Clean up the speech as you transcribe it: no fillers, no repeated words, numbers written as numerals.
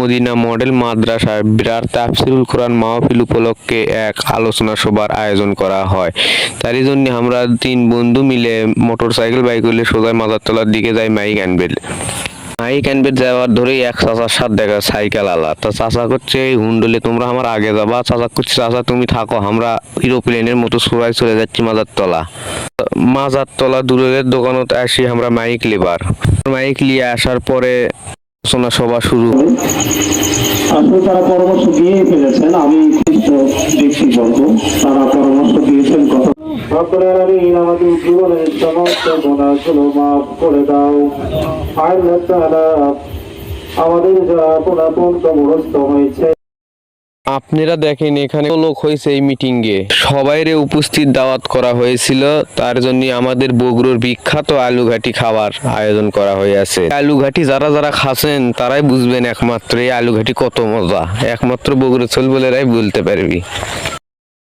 Medina model মাদ্রাসার বিরাট তাফসিরুল কোরআন মাহফিল উপলক্ষে এক আলোচনা সভার আয়োজন করা হয়। তারই জন্য আমরা 3 বন্ধু মিলে মোটরসাইকেল বাইক হলে সোজা মাদারতলার দিকে যাই মাইক আনবে যাওয়ার ধরেই এক চাচার সাথে দেখা সাইকেল আলা। তা চাচা করছে এই হুন্ডলে তোমরা আমার আগে যাবা। চাচা করছে চাচা তুমি থাকো, আমরা এরোপ্লেনের মতো সবাই চলে যাচ্ছি মাজারতলা দূরের দোকানত আসি আমরা মাইক লিয়ে আসার পরে আলোচনা সভা শুরু। আসলে তারা পরামর্শ দিয়ে ফেলেছেন, আমি কিন্তু ব্যক্তিবর্গ তারা পরামর্শ দিয়েছেন কথা আমাদের জীবনের সমস্ত গুণাগুলো মাফ করে দাও। আল্লাহ তাআলা আমাদের যারা পুনঃপুনগ্রস্ত হয়েছে, আপনারা দেখেন এখানে লোক হয়েছে এই মিটিং এ সবাইরে উপস্থিত দাওয়াত করা হয়েছিল। তার জন্য আমাদের বগুড়ার বিখ্যাত আলুঘাটি খাবার আয়োজন করা হয়েছে। আলুঘাটি যারা যারা খাচ্ছেন তারাই বুঝবেন একমাত্র এই আলুঘাটি কত মজা, একমাত্র বগুড়া চল বলেরাই বলতে পারবি।